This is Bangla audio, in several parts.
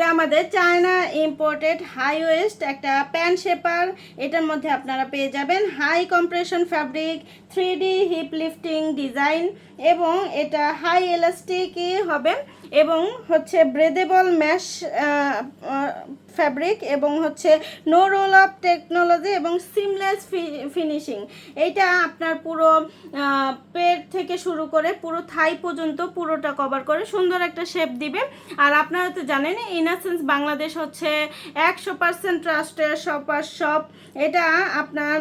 এটা আমাদের চায়না ইম্পোর্টেড হাই ওয়েস্ট একটা প্যান্ট শেপার। এটার মধ্যে আপনারা পেয়ে যাবেন high compression fabric, 3D hip lifting design, এবং এটা হাই এলাস্টিকই হবে, এবং হচ্ছে ব্রেদেবল ম্যাশ ফ্যাব্রিক, এবং হচ্ছে নো রোল আপ টেকনোলজি, এবং সিমলেস ফিনিশিং। এইটা আপনার পুরো পেট থেকে শুরু করে পুরো থাই পর্যন্ত পুরোটা কভার করে সুন্দর একটা শেপ দিবে। আর আপনারা তো জানেন ইনাসেন্স বাংলাদেশ হচ্ছে 100% ট্রাস্টের শপার শপ। এটা আপনার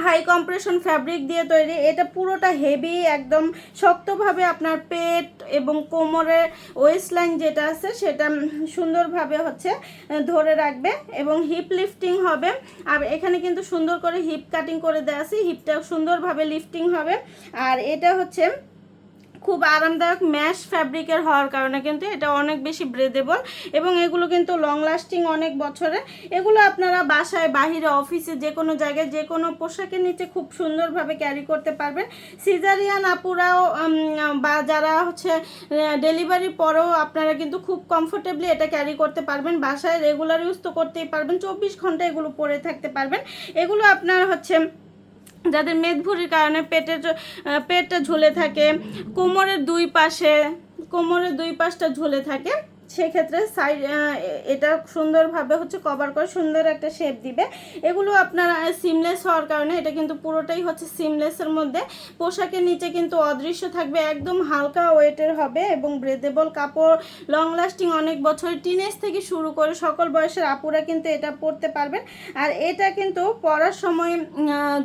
হাই কম্প্রেশন ফ্যাব্রিক দিয়ে তৈরি। এটা পুরোটা হেভি, একদম শক্তভাবে আপনার পেট এবং কোমরের ওয়েস্ট লাইন যেটা আছে সেটা সুন্দরভাবে হচ্ছে ধরে রাখবে, এবং হিপ লিফটিং হবে। আর এখানে কিন্তু সুন্দর করে হিপ কাটিং করে দেওয়া আছে, হিপটা সুন্দরভাবে লিফটিং হবে। আর এটা হচ্ছে খুব আরামদায়ক ম্যাশ ফ্যাব্রিকের হওয়ার কারণে কিন্তু এটা অনেক বেশি ব্রেদেবল, এবং এগুলো কিন্তু লং লাস্টিং অনেক বছরে। এগুলো আপনারা বাসায়, বাহিরে, অফিসে, যে কোনো জায়গায়, যে কোনো পোশাকের নিচে খুব সুন্দরভাবে ক্যারি করতে পারবেন। সিজারিয়ান আপুরাও বা যারা হচ্ছে ডেলিভারি পরেও আপনারা কিন্তু খুব কমফোর্টেবলি এটা ক্যারি করতে পারবেন। বাসায় রেগুলার ইউজ তো করতেই পারবেন, 24 ঘন্টা এগুলো পরে থাকতে পারবেন। এগুলো আপনার হচ্ছে যাদের মেদভুরির কারণে পেটটা ঝুলে থাকে, কোমরের দুই পাশটা ঝুলে থাকে, সেক্ষেত্রে সাইড এটা সুন্দরভাবে হচ্ছে কভার করে সুন্দর একটা শেপ দিবে। এগুলো আপনার সিমলেস হওয়ার কারণে এটা কিন্তু পুরোটাই হচ্ছে সিমলেসের মধ্যে। পোশাকের নিচে কিন্তু অদৃশ্য থাকবে, একদম হালকা ওয়েটের হবে, এবং ব্রেদেবল কাপড়, লং লাস্টিং অনেক বছর, টিনেজ থেকে শুরু করে সকল বয়সের আপুরা কিন্তু এটা পরতে পারবেন। আর এটা কিন্তু পরার সময়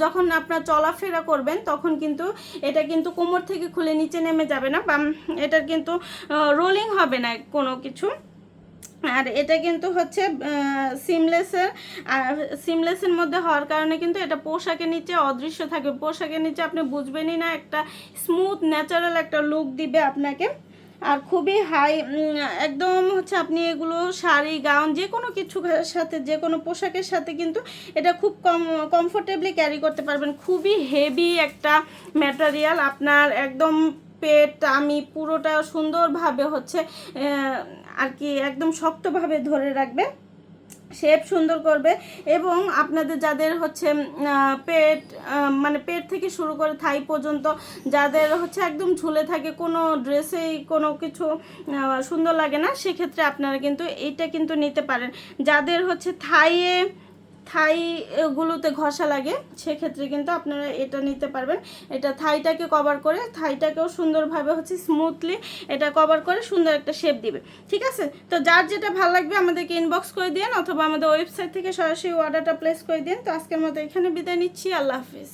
যখন আপনার চলাফেরা করবেন তখন কিন্তু এটা কিন্তু কোমর থেকে খুলে নিচে নেমে যাবে না, বা এটার কিন্তু রোলিং হবে না কোনো কিছু। আর এটা কিন্তু হচ্ছে সিমলেসের মধ্যে হওয়ার কারণে কিন্তু এটা পোশাকের নিচে অদৃশ্য থাকবে। পোশাকের নিচে আপনি বুঝবেনই না, একটা স্মুথ ন্যাচারাল একটা লুক দিবে আপনাকে। আর খুবই হাই, একদম হচ্ছে আপনি এগুলো শাড়ি, গাউন, যে কোনো কিছুর সাথে, যে কোনো পোশাকের সাথে কিন্তু এটা খুব কমফোর্টেবলি ক্যারি করতে পারবেন। খুবই হেভি একটা ম্যাটেরিয়াল, আপনার একদম পেট, আমি পুরোটা সুন্দরভাবে হচ্ছে আর কি একদম শক্তভাবে ধরে রাখবে, শেপ সুন্দর করবে। এবং আপনাদের যাদের হচ্ছে পেট মানে পেট থেকে শুরু করে থাই পর্যন্ত যাদের হচ্ছে একদম ঝুলে থাকে, কোনো ড্রেসেই কোনো কিছু সুন্দর লাগে না, সেক্ষেত্রে আপনারা কিন্তু এইটা কিন্তু নিতে পারেন। যাদের হচ্ছে থাইগুলোতে ঘষা লাগে, সেক্ষেত্রে কিন্তু আপনারা এটা নিতে পারবেন। এটা থাইটাকে কভার করে, থাইটাকেও সুন্দরভাবে হচ্ছে স্মুথলি এটা কভার করে সুন্দর একটা শেপ দিবে। ঠিক আছে, তো যার যেটা ভালো লাগবে আমাদেরকে ইনবক্স করে দিন, অথবা আমাদের ওয়েবসাইট থেকে সরাসরি অর্ডারটা প্লেস করে দিন। তো আজকের মতো এখানে বিদায় নিচ্ছি, আল্লাহ হাফিজ।